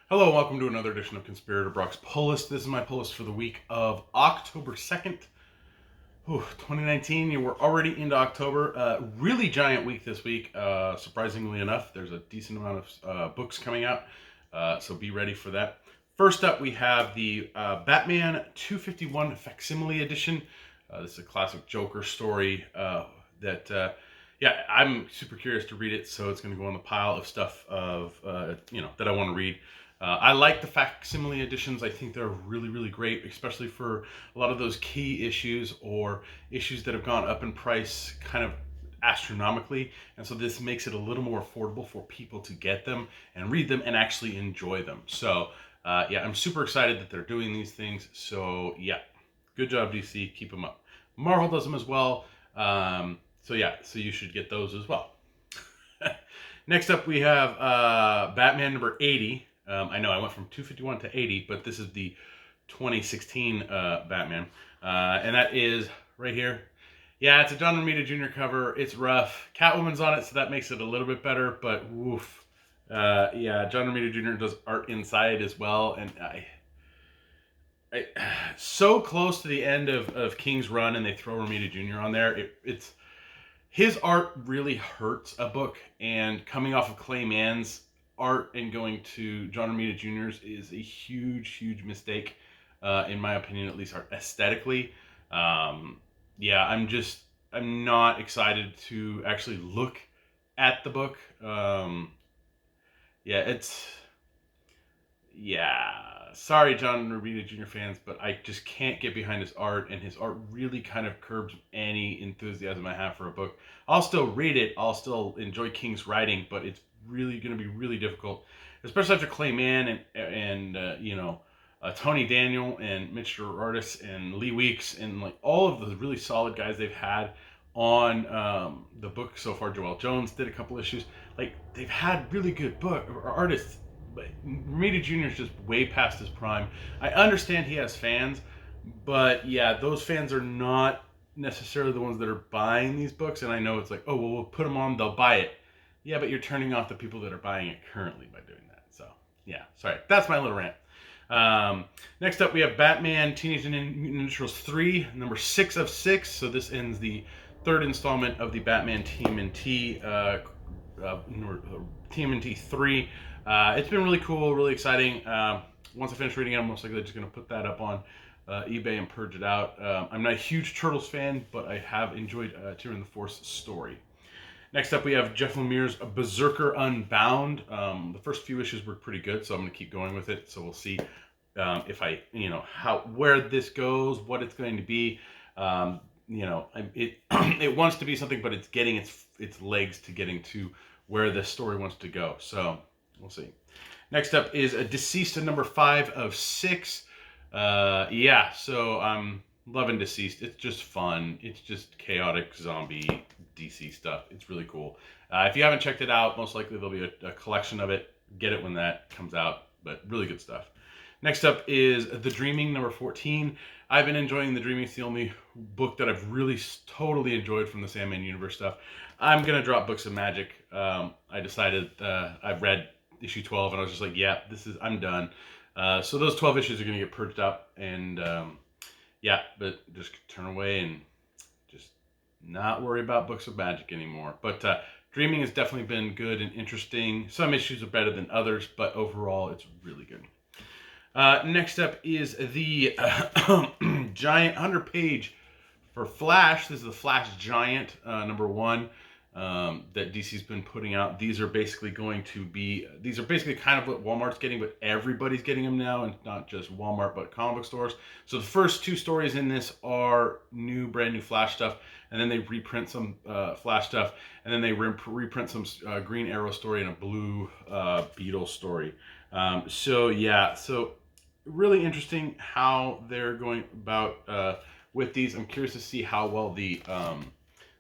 Hello, welcome to another edition of Conspirator Brock's Pull List. This is my pull list for the week of October 2nd, 2019. We're already into October. Really giant week this week, surprisingly enough. There's a decent amount of books coming out, so be ready for that. First up, we have the Batman 251 Facsimile Edition. This is a classic Joker story yeah, I'm super curious to read it, so it's going to go on the pile of stuff that I want to read. I like the facsimile editions. I think they're really, really great, especially for a lot of those key issues or issues that have gone up in price kind of astronomically. And so this makes it a little more affordable for people to get them and read them and actually enjoy them. So, yeah, I'm super excited that they're doing these things. So, yeah, good job, DC. Keep them up. Marvel does them as well. So you should get those as well. Next up, we have Batman number 80. I know I went from 251 to 80, but this is the 2016 Batman. And that is right here. Yeah, it's a John Romita Jr. cover. It's rough. Catwoman's on it, so that makes it a little bit better, but woof. Yeah, John Romita Jr. does art inside as well, and I so close to the end of King's Run, and they throw Romita Jr. on there. It's his art really hurts a book, and coming off of Clay Mann's art and going to John Romita Jr.'s is a huge, huge mistake, in my opinion, at least aesthetically. Yeah, I'm not excited to actually look at the book. Sorry, John Romita Jr. fans, but I just can't get behind his art, and his art really kind of curbs any enthusiasm I have for a book. I'll still read it, I'll still enjoy King's writing, but it's really going to be really difficult, especially after Clay Mann and Tony Daniel and Mitch Gerardis and Lee Weeks and like all of the really solid guys they've had on the book so far. Joel Jones did a couple issues. Like, they've had really good book or artists, but Romita Jr. is just way past his prime. I understand he has fans, but yeah, those fans are not necessarily the ones that are buying these books. And I know it's like, oh, well, we'll put them on, they'll buy it. Yeah, but you're turning off the people that are buying it currently by doing that. So, yeah, sorry. That's my little rant. Next up, we have Batman Teenage Mutant Ninja Turtles 3, number 6 of 6. So this ends the third installment of the Batman TMNT, TMNT 3. It's been really cool, really exciting. Once I finish reading it, I'm most likely just going to put that up on eBay and purge it out. I'm not a huge Turtles fan, but I have enjoyed Tyrion the Force story. Next up, we have Jeff Lemire's Berserker Unbound. The first few issues were pretty good, so I'm going to keep going with it. So we'll see where this goes, what it's going to be. It wants to be something, but it's getting its legs to getting to where this story wants to go. So we'll see. Next up is a DCeased number 5 of 6. So I'm loving DCeased. It's just fun. It's just chaotic zombie DC stuff. It's really cool. If you haven't checked it out, most likely there'll be a collection of it. Get it when that comes out, but really good stuff. Next up is The Dreaming, number 14. I've been enjoying The Dreaming. It's the only book that I've really totally enjoyed from the Sandman universe stuff. I'm going to drop Books of Magic. I decided I've read issue 12, and I was just like, yeah, I'm done. So those 12 issues are going to get purged up, and but just turn away and just not worry about Books of Magic anymore. But Dreaming has definitely been good and interesting. Some issues are better than others, but overall it's really good. Next up is the giant 100-page for Flash. This is the Flash Giant number 1 that DC's been putting out. These are basically kind of what Walmart's getting, but everybody's getting them now, and not just Walmart, but comic book stores. So the first 2 stories in this are brand new Flash stuff, and then they reprint some Flash stuff, and then they reprint some Green Arrow story and a Blue Beetle story. So really interesting how they're going about with these. I'm curious to see how well the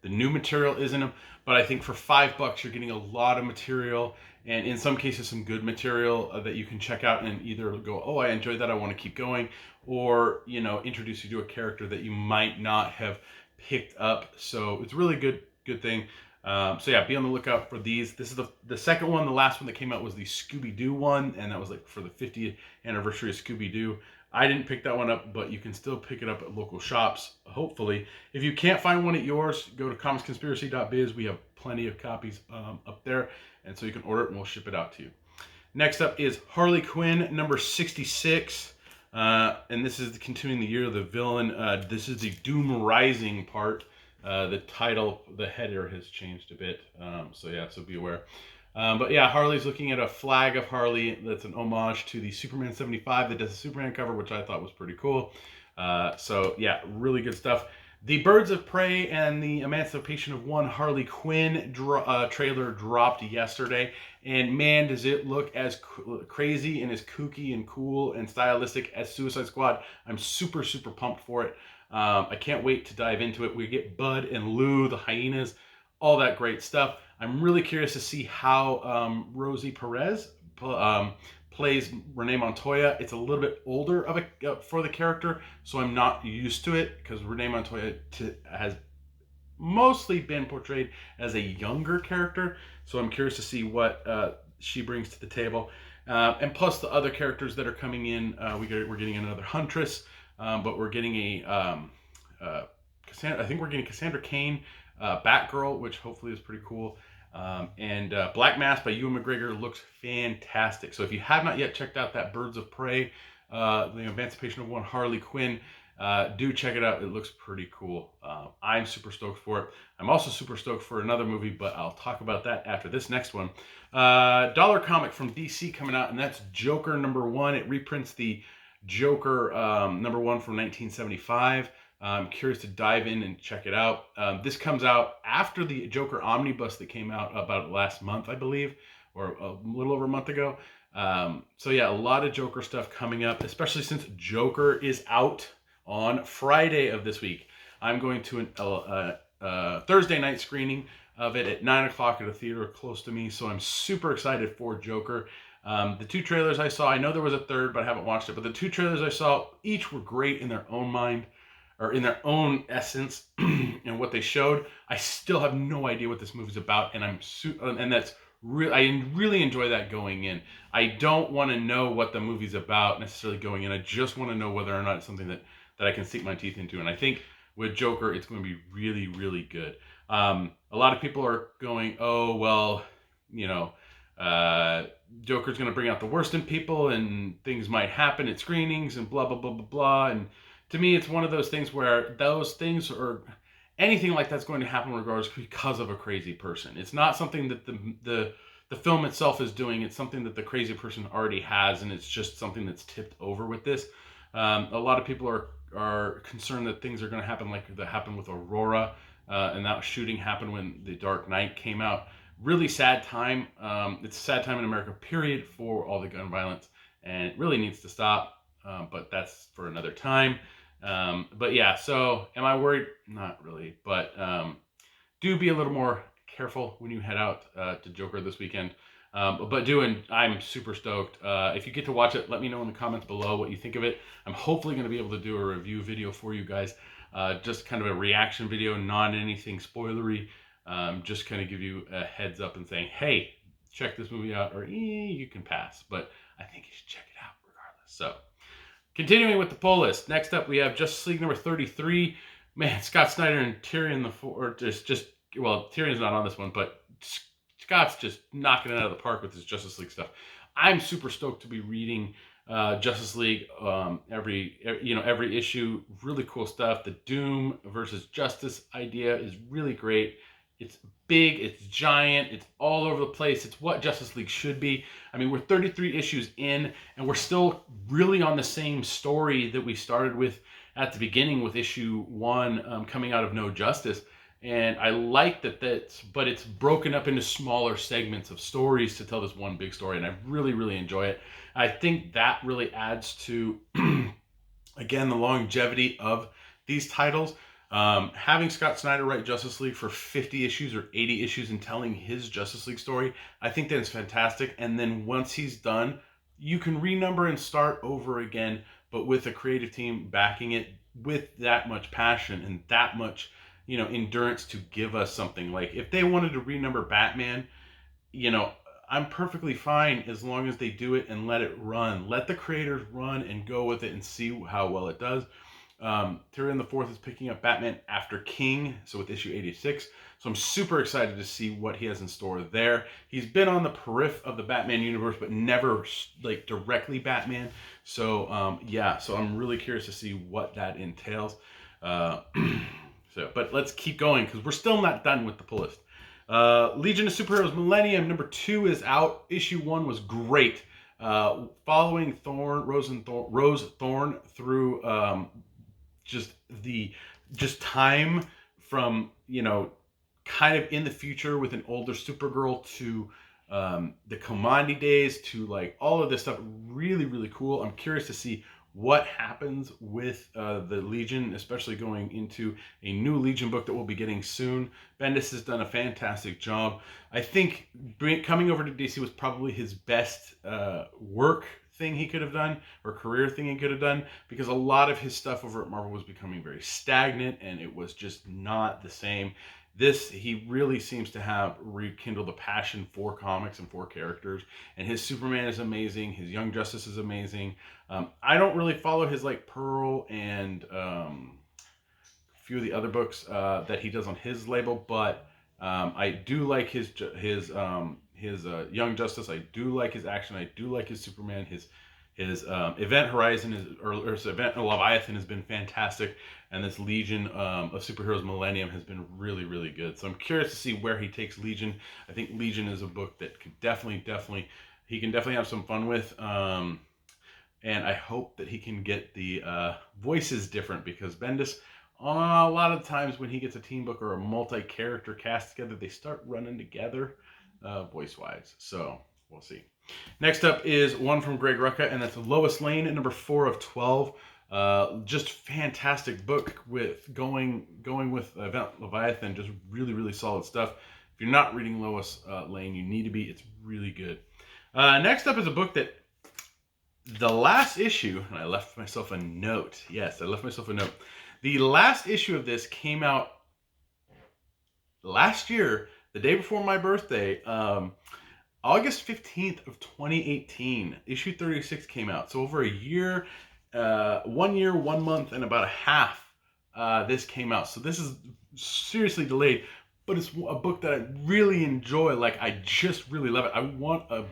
new material is in them, but I think for $5 you're getting a lot of material, and in some cases some good material that you can check out and either go, oh, I enjoyed that, I want to keep going, or introduce you to a character that you might not have picked up. So it's really good thing. So yeah, be on the lookout for these. This is the second one. The last one that came out was the Scooby-Doo one, and that was like for the 50th anniversary of Scooby-Doo. I didn't pick that one up, but you can still pick it up at local shops, hopefully. If you can't find one at yours, go to comicsconspiracy.biz. We have plenty of copies up there, and so you can order it and we'll ship it out to you. Next up is Harley Quinn, number 66. And this is continuing the year of the villain. This is the Doom Rising part. The title, the header has changed a bit. So be aware. But yeah, Harley's looking at a flag of Harley that's an homage to the Superman 75 that does the Superman cover, which I thought was pretty cool. So yeah, really good stuff. The Birds of Prey and the Emancipation of One Harley Quinn trailer dropped yesterday. And man, does it look as crazy and as kooky and cool and stylistic as Suicide Squad. I'm super, super pumped for it. I can't wait to dive into it. We get Bud and Lou, the hyenas, all that great stuff. I'm really curious to see how Rosie Perez plays Renee Montoya. It's a little bit older of a for the character, so I'm not used to it because Renee Montoya has mostly been portrayed as a younger character. So I'm curious to see what she brings to the table. And plus the other characters that are coming in, we're getting another Huntress, but we're getting I think we're getting Cassandra Cain, Batgirl, which hopefully is pretty cool. And Black Mass by Ewan McGregor looks fantastic. So if you have not yet checked out that Birds of Prey, the Emancipation of One Harley Quinn, do check it out. It looks pretty cool. I'm super stoked for it. I'm also super stoked for another movie, but I'll talk about that after this next one. Dollar comic from DC coming out, and that's Joker #1. It reprints the Joker #1 from 1975. I'm curious to dive in and check it out. This comes out after the Joker Omnibus that came out about last month, I believe, or a little over a month ago. So yeah, a lot of Joker stuff coming up, especially since Joker is out on Friday of this week. I'm going to a Thursday night screening of it at 9 o'clock at a theater close to me, so I'm super excited for Joker. The two trailers I saw, I know there was a third, but I haven't watched it, but the two trailers I saw, each were great in their own mind, or in their own essence, and what they showed. I still have no idea what this movie's about, and that's I really enjoy that going in. I don't want to know what the movie's about necessarily going in. I just want to know whether or not it's something that I can sink my teeth into. And I think with Joker, it's going to be really, really good. A lot of people are going, oh, well, Joker's going to bring out the worst in people and things might happen at screenings and blah, blah, blah, blah, blah. And to me, it's one of those things where those things are anything like that's going to happen regardless because of a crazy person. It's not something that the film itself is doing. It's something that the crazy person already has, and it's just something that's tipped over with this. A lot of people are concerned that things are going to happen like that happened with Aurora, and that shooting happened when The Dark Knight came out. Really sad time. It's a sad time in America, period, for all the gun violence, and it really needs to stop, but that's for another time. But yeah, so am I worried? Not really, but do be a little more careful when you head out to Joker this weekend. I'm super stoked. If you get to watch it, let me know in the comments below what you think of it. I'm hopefully going to be able to do a review video for you guys, just kind of a reaction video, not anything spoilery, just kind of give you a heads up and saying, hey, check this movie out, or you can pass, but I think you should check it out regardless. So continuing with the poll list, next up we have Justice League number 33. Man, Scott Snyder and Tyrion Tyrion's not on this one, but Scott's just knocking it out of the park with his Justice League stuff. I'm super stoked to be reading Justice League every issue. Really cool stuff. The Doom versus Justice idea is really great. It's big, it's giant, it's all over the place. It's what Justice League should be. I mean, we're 33 issues in, and we're still really on the same story that we started with at the beginning with issue 1 coming out of No Justice. And I like but it's broken up into smaller segments of stories to tell this one big story, and I really, really enjoy it. I think that really adds to, again, the longevity of these titles. Having Scott Snyder write Justice League for 50 issues or 80 issues and telling his Justice League story, I think that is fantastic. And then once he's done, you can renumber and start over again, but with a creative team backing it with that much passion and that much endurance to give us something. Like if they wanted to renumber Batman, I'm perfectly fine as long as they do it and let it run. Let the creators run and go with it and see how well it does. Tyrion the Fourth is picking up Batman after King, so with issue 86. So I'm super excited to see what he has in store there. He's been on the periphery of the Batman universe, but never like directly Batman. So so I'm really curious to see what that entails. But let's keep going because we're still not done with the pull list. Legion of Superheroes Millennium number 2 is out. Issue 1 was great. Following Rose Thorn through just time from kind of in the future with an older Supergirl to the Commandi days to like all of this stuff. Really, really cool. I'm curious to see what happens with the Legion, especially going into a new Legion book that we'll be getting soon. Bendis has done a fantastic job. I think coming over to DC was probably his best work thing he could have done, or career thing he could have done, because a lot of his stuff over at Marvel was becoming very stagnant and it was just not the same. He really seems to have rekindled a passion for comics and for characters, and his Superman is amazing. His Young Justice is amazing. I don't really follow his like Pearl and a few of the other books that he does on his label, but I do like his Young Justice. I do like his action. I do like his Superman. His Event Horizon or his Event Leviathan has been fantastic, and this Legion of Superheroes Millennium has been really, really good. So I'm curious to see where he takes Legion. I think Legion is a book that could definitely he can definitely have some fun with, and I hope that he can get the voices different, because Bendis, a lot of times when he gets a team book or a multi-character cast together, they start running together voice-wise. So we'll see. Next up is one from Greg Rucka, and that's Lois Lane at number 4 of 12. Just fantastic book with going with Event Leviathan. Just really, really solid stuff. If you're not reading Lois Lane, you need to be. It's really good. Next up is a book that the last issue, and I left myself a note. Yes, I left myself a note. The last issue of this came out last year, the day before my birthday. August 15th of 2018, issue 36 came out. So over a year, 1 year, 1 month, and about a half, this came out. So this is seriously delayed, but it's a book that I really enjoy. Like, I just really love it. I want a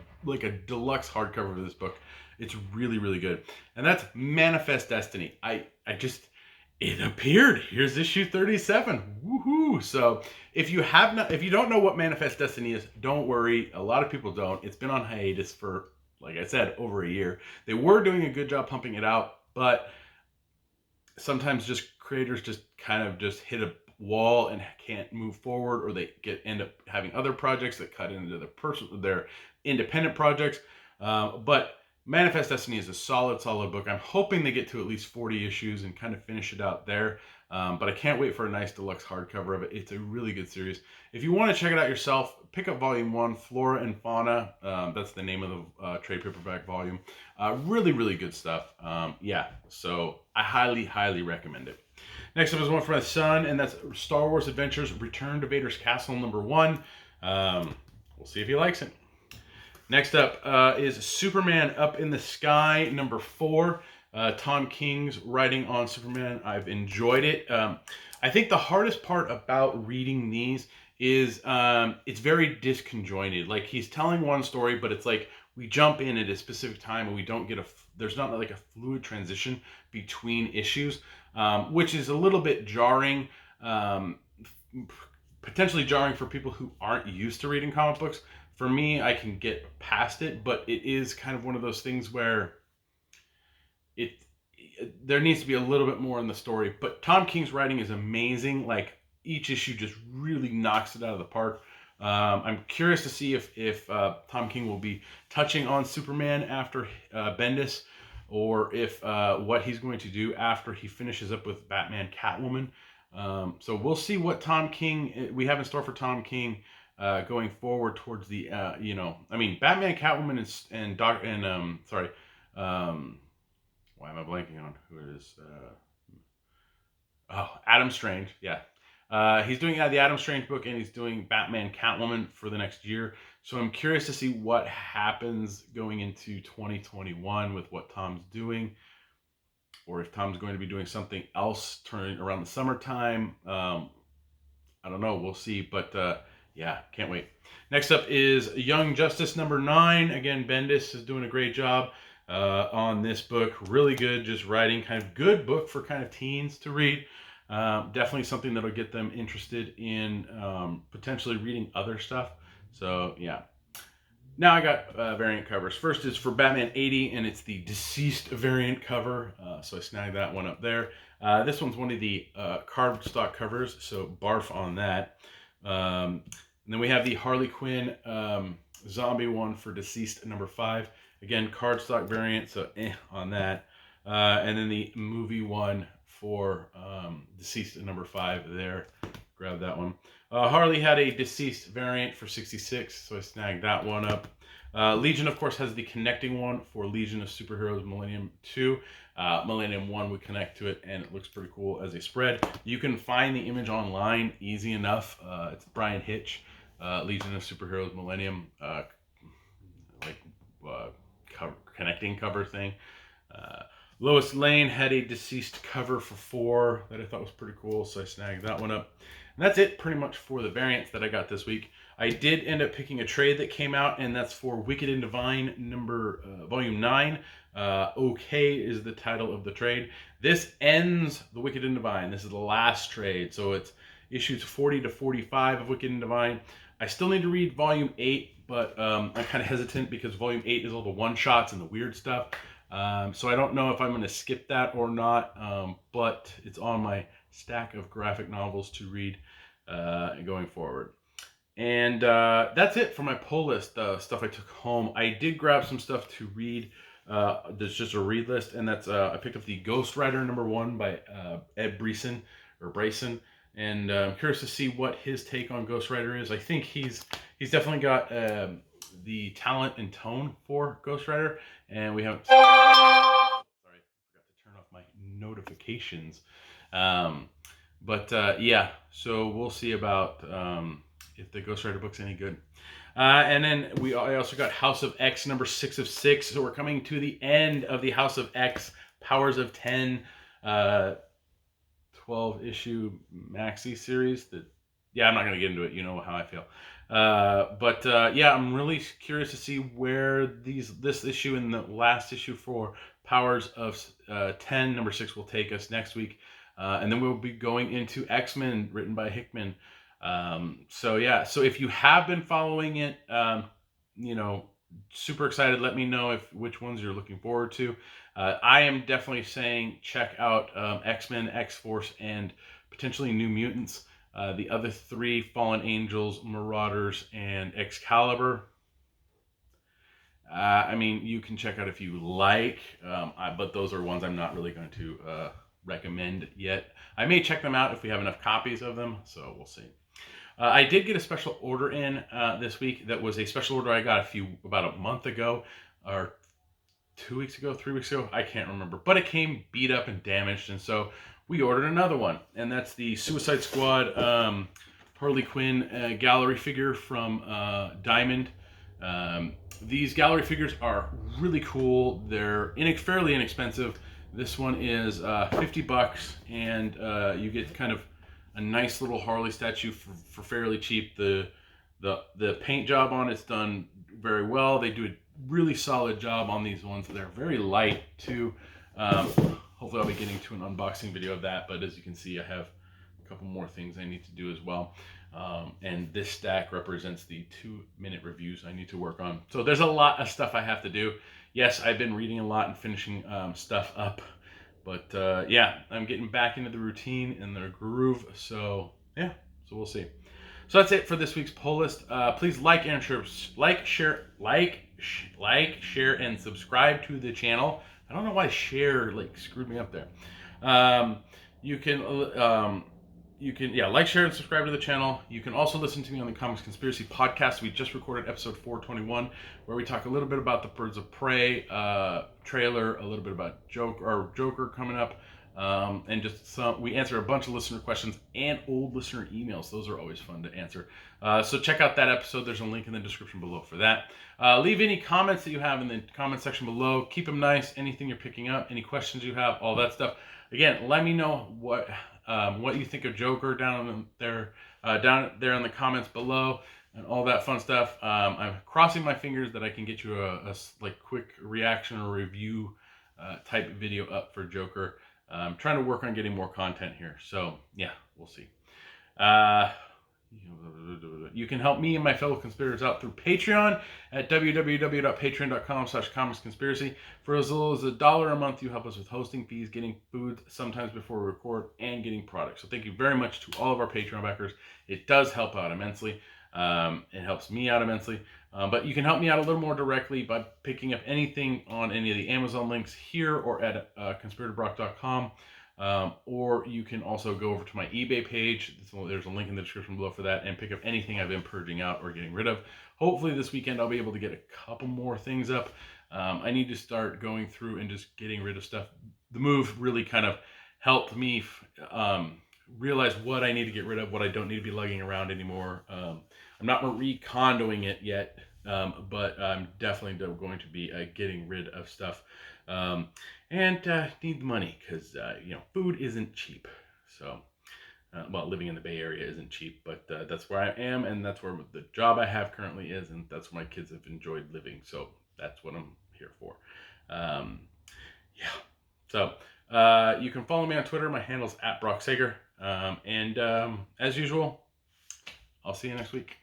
deluxe hardcover of this book. It's really, really good. And that's Manifest Destiny. It appeared. Here's issue 37. Woohoo! So if you don't know what Manifest Destiny is, don't worry. A lot of people don't. It's been on hiatus for, like I said, over a year. They were doing a good job pumping it out, but sometimes just creators just kind of just hit a wall and can't move forward, or they end up having other projects that cut into their independent projects. But Manifest Destiny is a solid book. I'm hoping they get to at least 40 issues and kind of finish it out there. But I can't wait for a nice deluxe hardcover of it. It's a really good series. If you want to check it out yourself, pick up Volume 1, Flora and Fauna. That's the name of the trade paperback volume. Really, really good stuff. So I highly, highly recommend it. Next up is one from my son, and that's Star Wars Adventures Return to Vader's Castle number 1. We'll see if he likes it. Next up is Superman Up in the Sky, number 4. Tom King's writing on Superman. I've enjoyed it. I think the hardest part about reading these is it's very disconjointed. Like, he's telling one story, but it's like we jump in at a specific time and we don't get there's not like a fluid transition between issues, which is a little bit jarring, potentially jarring for people who aren't used to reading comic books. For me, I can get past it, but it is kind of one of those things where there needs to be a little bit more in the story. But Tom King's writing is amazing. Like, each issue just really knocks it out of the park. I'm curious to see if Tom King will be touching on Superman after Bendis, or if what he's going to do after he finishes up with Batman Catwoman. So we'll see what Tom King we have in store for Tom King going forward towards the Batman, Catwoman, why am I blanking on who it is? Adam Strange, yeah. He's doing the Adam Strange book, and he's doing Batman Catwoman for the next year. So I'm curious to see what happens going into 2021 with what Tom's doing, or if Tom's going to be doing something else turning around the summertime. I don't know. We'll see. But yeah, can't wait. Next up is Young Justice number 9. Again, Bendis is doing a great job on this book. Really good, just writing, kind of good book for kind of teens to read. Definitely something that'll get them interested in potentially reading other stuff. So yeah. Now I got variant covers. First is for Batman 80, and it's the DCeased variant cover. So I snagged that one up there. This one's one of the cardstock covers, so barf on that. And then we have the Harley Quinn zombie one for DCeased number 5. Again, cardstock variant, so on that. And then the movie one for DCeased number 5 there. Grab that one. Harley had a DCeased variant for 66, so I snagged that one up. Legion, of course, has the connecting one for Legion of Superheroes Millennium 2. Millennium 1 would connect to it, and it looks pretty cool as a spread. You can find the image online easy enough. It's Brian Hitch, Legion of Superheroes Millennium, connecting cover thing. Lois Lane had a DCeased cover for 4 that I thought was pretty cool, so I snagged that one up. And that's it pretty much for the variants that I got this week. I did end up picking a trade that came out, and that's for Wicked and Divine volume 9. Okay is the title of the trade. This ends the Wicked and Divine. This is the last trade, so it's issues 40 to 45 of Wicked and Divine. I still need to read volume 8, but I'm kind of hesitant because volume 8 is all the one-shots and the weird stuff. So I don't know if I'm going to skip that or not, but it's on my stack of graphic novels to read going forward. And that's it for my pull list, stuff I took home. I did grab some stuff to read. There's just a read list, and that's I picked up the Ghost Rider number 1 by Ed Bryson, and I'm curious to see what his take on Ghost Rider is. I think he's definitely got the talent and tone for Ghost Rider, and we haven't. Sorry, I forgot to turn off my notifications. Yeah, so we'll see about if the Ghost Rider book's any good. And then I also got House of X number 6 of 6. So we're coming to the end of the House of X Powers of 10 12 issue maxi series. I'm not going to get into it. You know how I feel. Yeah, I'm really curious to see where this issue and the last issue for Powers of 10 number 6 will take us next week. And then we'll be going into X-Men written by Hickman. So if you have been following it, super excited. Let me know which ones you're looking forward to. I am definitely saying check out X-Men, X-Force, and potentially New Mutants. The other 3, Fallen Angels, Marauders, and Excalibur. You can check out if you like, but those are ones I'm not really going to recommend yet. I may check them out if we have enough copies of them, so we'll see. I did get a special order in this week. That was a special order I got about a month ago, or 2 weeks ago, 3 weeks ago. I can't remember, but it came beat up and damaged, and so we ordered another one, and that's the Suicide Squad Harley Quinn gallery figure from Diamond. These gallery figures are really cool. They're fairly inexpensive. This one is $50, and you get kind of a nice little Harley statue for fairly cheap. The paint job on it's done very well. They do a really solid job on these ones. They're very light too. Hopefully I'll be getting to an unboxing video of that, but as you can see, I have a couple more things I need to do as well. And this stack represents the 2-minute reviews I need to work on. So there's a lot of stuff I have to do. Yes, I've been reading a lot and finishing stuff up, but I'm getting back into the routine and the groove. So we'll see. So that's it for this week's poll list. Please like, share, and subscribe to the channel. I don't know why share screwed me up there. You can like, share, and subscribe to the channel. You can also listen to me on the Comics Conspiracy podcast. We just recorded episode 421, where we talk a little bit about the Birds of Prey trailer, a little bit about Joker coming up, and just we answer a bunch of listener questions and old listener emails. Those are always fun to answer. So check out that episode. There's a link in the description below for that. Leave any comments that you have in the comment section below. Keep them nice. Anything you're picking up, any questions you have, all that stuff. Again, let me know what you think of Joker down there in the comments below, and all that fun stuff. I'm crossing my fingers that I can get you a like quick reaction or review type video up for Joker. I'm trying to work on getting more content here. So yeah, we'll see. You can help me and my fellow conspirators out through Patreon at www.patreon.com/comicsconspiracy. For as little as $1 a month, you help us with hosting fees, getting food sometimes before we record, and getting products. So thank you very much to all of our Patreon backers. It does help out immensely. It helps me out immensely. But you can help me out a little more directly by picking up anything on any of the Amazon links here or at conspiratorbrock.com. Or you can also go over to my eBay page. There's a link in the description below for that, and pick up anything I've been purging out or getting rid of. Hopefully this weekend I'll be able to get a couple more things up. I need to start going through and just getting rid of stuff. The move really kind of helped me realize what I need to get rid of, what I don't need to be lugging around anymore. I'm not Marie-Kondoing it yet, but I'm definitely going to be getting rid of stuff. And need the money because, food isn't cheap. So, living in the Bay Area isn't cheap, but that's where I am, and that's where the job I have currently is, and that's where my kids have enjoyed living. So that's what I'm here for. So you can follow me on Twitter. My handle's @BrockSager. And as usual, I'll see you next week.